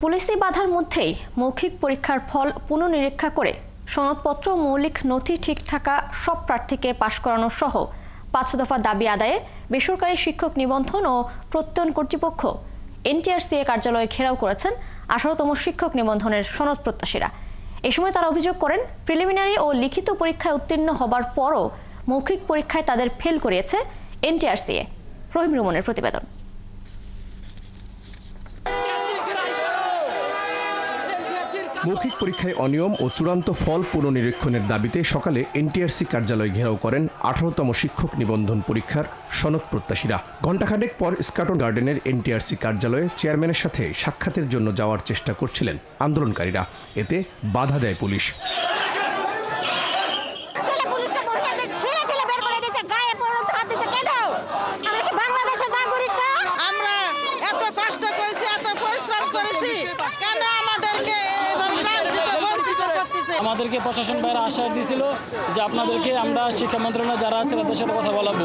পুলিশি বাধার মধ্যেই মৌখিক পরীক্ষার ফল পুনঃনিরীক্ষা করে সনদপত্র মৌলিক নথি ঠিক থাকা সব প্রার্থীকে পাশ করানো সহ ৫ দফা দাবি আদায়ে বেসরকারি শিক্ষক নিবন্ধন ও প্রত্যয়ন কর্তৃপক্ষ এনটিআরসিএ কার্যালয়ে ঘেরাও করেছেন ১৮তম শিক্ষক নিবন্ধনের সনদ প্রত্যাশীরা। এ সময় তারা অভিযোগ করেন, প্রিলিমিনারি ও লিখিত পরীক্ষায় উত্তীর্ণ হবার পরও মৌখিক পরীক্ষায় তাদের ফেল করিয়েছে এনটিআরসিএ। রহিম রুমনের প্রতিবেদন। মৌখিক পরীক্ষায় অনিয়ম ও চূড়ান্ত ফল পুনঃনিরীক্ষণের দাবিতে সকালে এনটিআরসি কার্যালয় ঘেরাও করেন ১৮তম শিক্ষক নিবন্ধন পরীক্ষার সনদ প্রত্যাশীরা। ঘণ্টাখানেক পর স্কাটন গার্ডেনের এনটিআরসি কার্যালয়ে চেয়ারম্যানের সাথে সাক্ষাতের জন্য যাওয়ার চেষ্টা করছিলেন আন্দোলনকারীরা। এতে বাধা দেয় পুলিশ। আমাদেরকে প্রশাসন ভাইরা আশ্বাস দিয়েছিল যে আপনাদেরকে আমরা শিক্ষা মন্ত্রণালয় যারা আছে তাদের সাথে কথা বলাবো,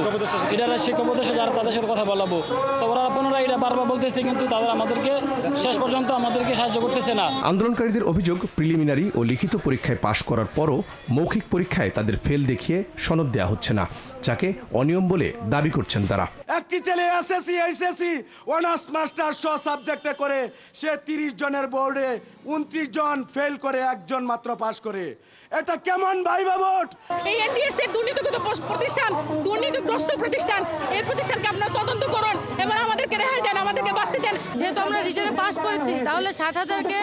এটারা শিক্ষা প্রতিষ্ঠান যারা তাদের সাথে কথা বলাবো। তো ওরা পুনরায় এটা বারবার বলতেছে, কিন্তু তারা আমাদেরকে শেষ পর্যন্ত আমাদেরকে সাহায্য করতেছে না। আন্দোলনকারীদের অভিযোগ, প্রিলিমিনারি ও লিখিত পরীক্ষায় পাশ করার পরও মৌখিক পরীক্ষায় তাদের ফেল দেখিয়ে সনদ দেওয়া হচ্ছে না, যাকে অনিয়ম বলে দাবি করছেন তারা। একটি ছেলে এসএসসি এইচএসসি অনার্স মাস্টার সব সাবজেক্টে করে সে ৩০ জনের বোর্ডে ২৯ জন ফেল করে, একজন মাত্র পাস করে। এটা কেমন ভাইবা ভোট? এই এনটিআরসি দুর্নীতিগ্রস্ত প্রতিষ্ঠান, দুর্নীতিগ্রস্ত প্রতিষ্ঠান। এই প্রতিষ্ঠানকে আপনারা তদন্ত করুন এবং আমাদেরকে রেহাই দেন, আমাদেরকে বাঁচি দেন। যেহেতু আমরা রিটার্নে পাস করেছি, তাহলে ৬০,০০০-কে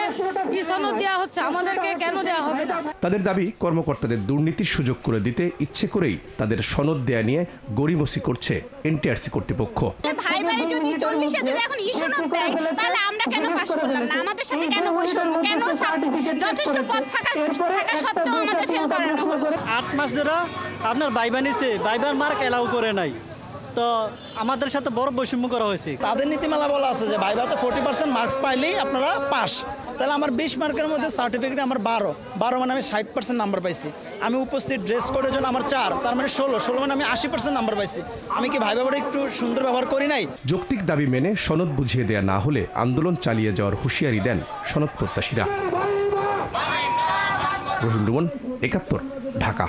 সনদ দেওয়া হচ্ছে, আমাদেরকে কেন দেওয়া হবে না? তাদের দাবি, কর্মকর্তাদের দুর্নীতির সুযোগ করে দিতে ইচ্ছে করেই তাদের সনদ দেয়া নিয়ে গড়িমসি করছে এনটিআরসি কর্তৃপক্ষ। ভাই ভাই যদি ৪০-এ যদি এখন সনদ দেয়, তাহলে আমরা কেন পাস করলাম না? আমাদের সাথে কেন বৈষম্য, কেন যথেষ্ট পদ থাকা সত্ত্বেও আমাদের ফেল করানো হলো? ৮ মাস ধরে আপনার ভাইবা নিছে, ভাইবার মার্ক এলাও করে নাই, তো আমাদের সাথে বড় বৈষম্য করা হয়েছে। তাদের নীতিমালা বলা আছে যে ভাইভাতে 40% মার্কস পাইলেই আপনারা পাস। তাহলে আমার 20 মার্কের মধ্যে সার্টিফিকেটে আমার 12 মানে আমি 60% নাম্বার পাইছি। আমি উপস্থিত ড্রেস কোডের জন্য আমার 4, তার মানে 16 মানে আমি 80% নাম্বার পাইছি। আমি কি ভাইভাটা একটু সুন্দর ব্যবহার করি নাই? যৌক্তিক দাবি মেনে সনদ বুঝিয়ে দেয়া না হলে আন্দোলন চালিয়ে যাওয়ার হুঁশিয়ারি দেন সনদ প্রত্যাশীরা। রহিম রুমন, ৭১, ঢাকা।